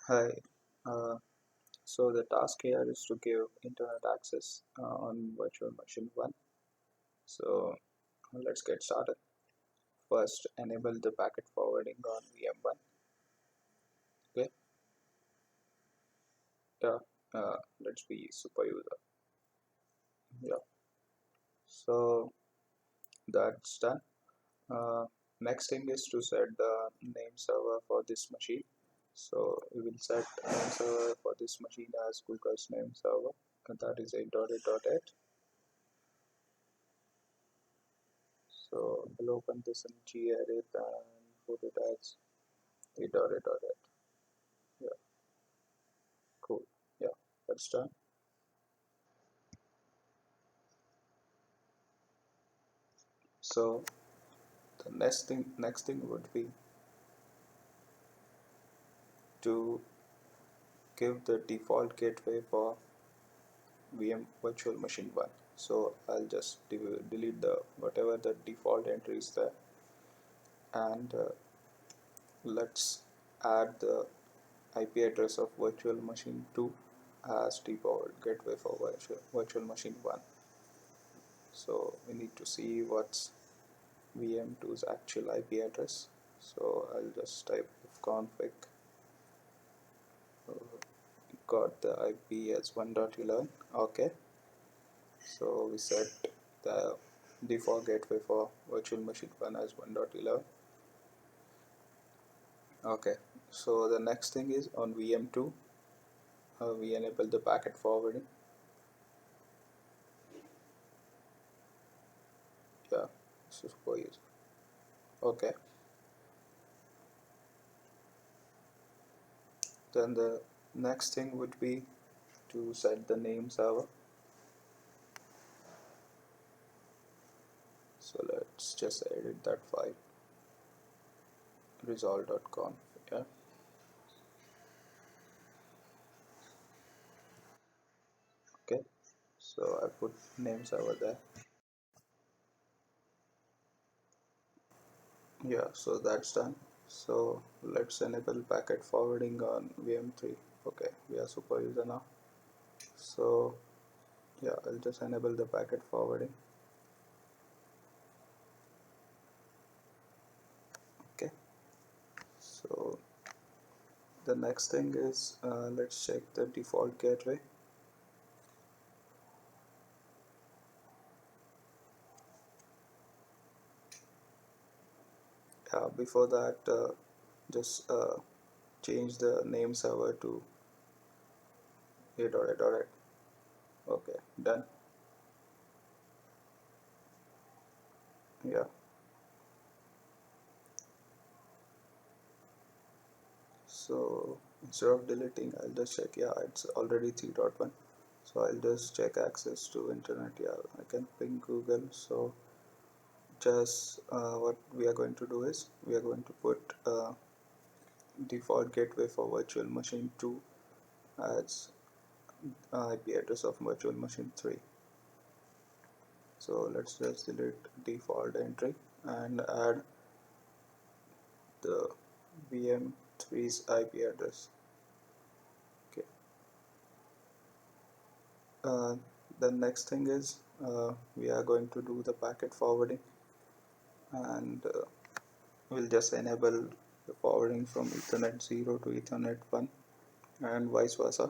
Hi. Uh, so the task here is to give internet access on virtual machine 1. So let's get started. First, enable the packet forwarding on VM1. Okay. Yeah. Let's be super user. Yeah. So that's done. Uh, Next thing is to set the name server for this machine. So we will set name server for this machine as Google's name server, and that is 8.8.8. So we'll open this in gedit and put it as 8.8.8. Yeah, cool. Yeah, that's done. So the next thing would be to give the default gateway for VM virtual machine 1. So I'll just delete the whatever the default entry is there, and let's add the IP address of virtual machine 2 as default gateway for virtual machine 1. So we need to see what's VM2's actual IP address. So I'll just type ifconfig got the IP as 1.11. Okay, so we set the default gateway for virtual machine 1 as 1.11. Okay, so the next thing is on VM2, we enable the packet forwarding. Yeah, super easy. Okay, then the next thing would be to set the name server. So let's just edit that file, resolve.conf. Yeah, okay, so I put name server there. Yeah, so that's done. So let's enable packet forwarding on VM3. Okay, we are super user now. So yeah, I'll just enable the packet forwarding. Okay, so the next thing is let's check the default gateway. Before that, just change the name server to a.a.a. Okay, done. Yeah, so instead of deleting, I'll just check. Yeah, it's already 3.1. So I'll just check access to internet. Yeah, I can ping Google. So just what we are going to do is we are going to put default gateway for virtual machine 2 as IP address of virtual machine 3. So let's just delete default entry and add the VM3's IP address. Okay. Uh, the next thing is we are going to do the packet forwarding, and we'll just enable the forwarding from Ethernet 0 to Ethernet 1 and vice versa.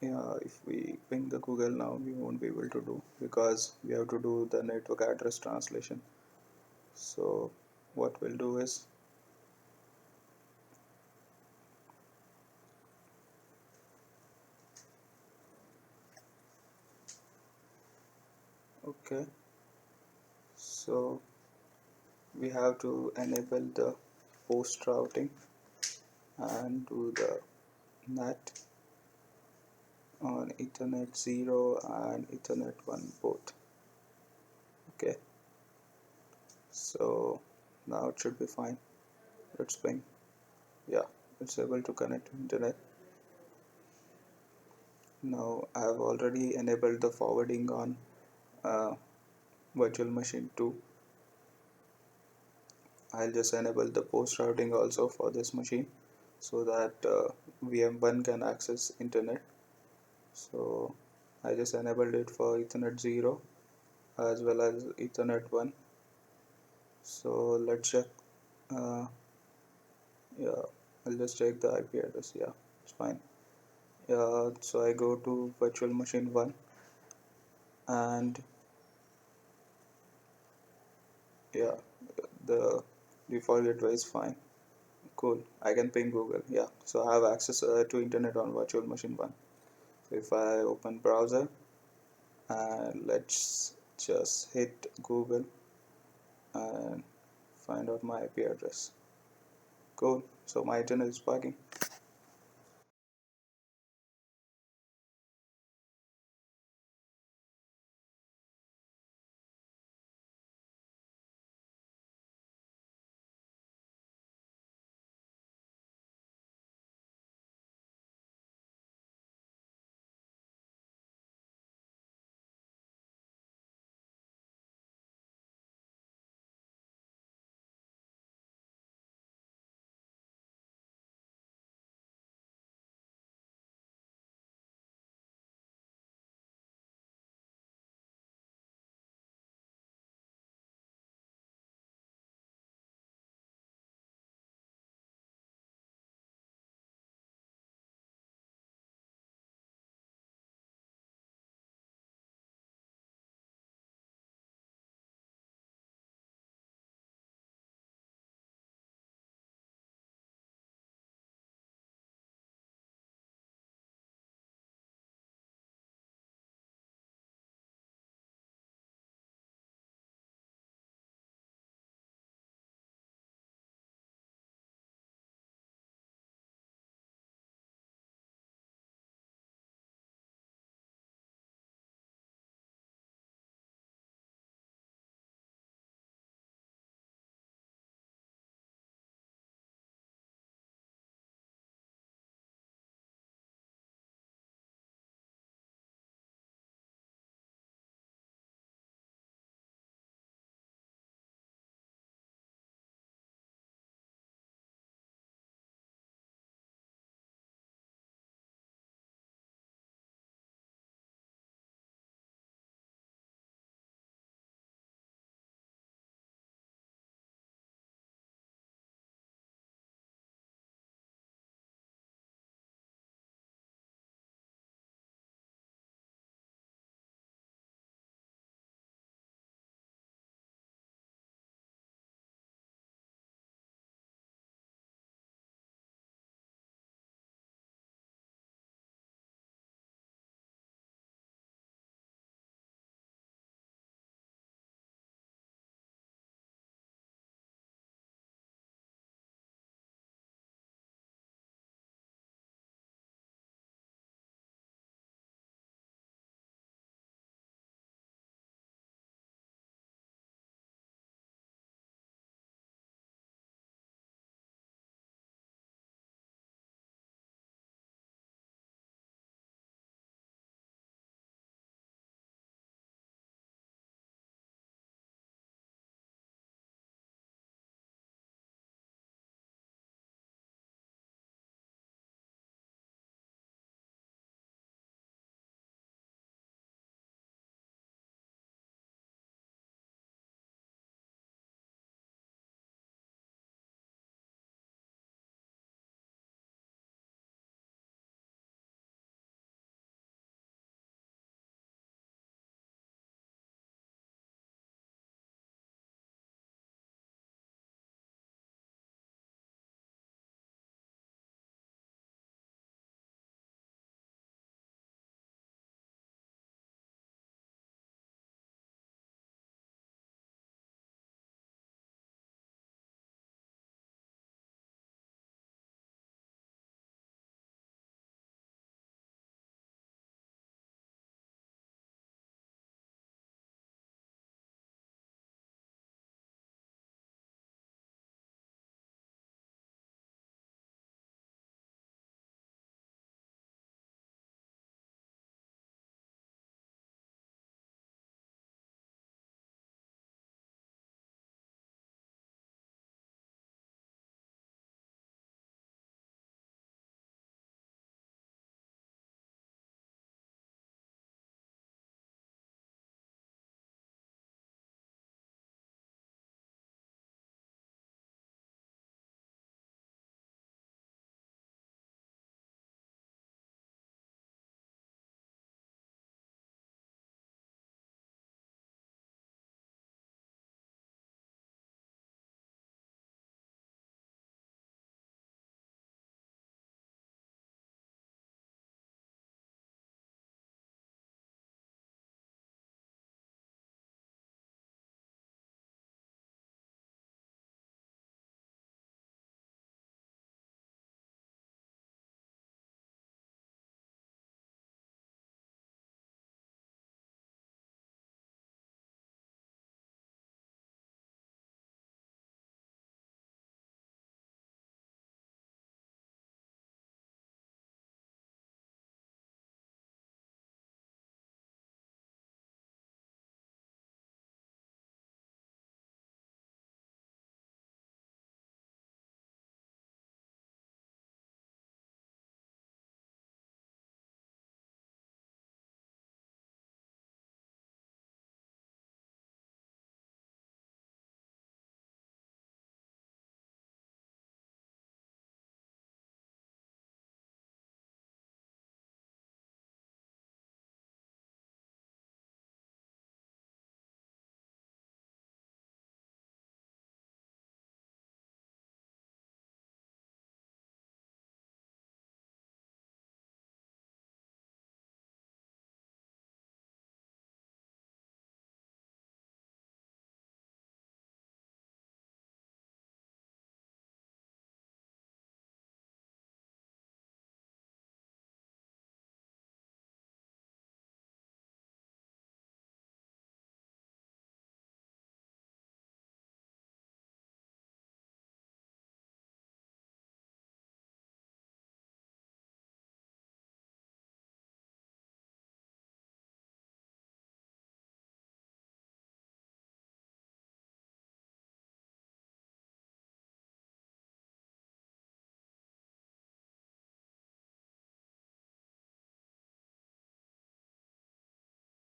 Yeah, if we ping the Google now, we won't be able to do because we have to do the network address translation. So what we'll do is, okay, so we have to enable the host routing and do the NAT on Ethernet 0 and Ethernet 1 both. Okay, so now it should be fine. Let's ping. Yeah, it's able to connect to internet. Now I have already enabled the forwarding on uh, virtual machine 2. I'll just enable the post routing also for this machine so that VM1 can access internet. So I just enabled it for Ethernet 0 as well as Ethernet 1. So let's check. uh, yeah, I'll just check the IP address. Yeah, it's fine. Yeah, so I go to virtual machine 1, and yeah, the default gateway is fine. Cool, I can ping Google. Yeah, so I have access to internet on virtual machine 1. So if I open browser and let's just hit Google and find out my IP address. Cool, so my internet is working.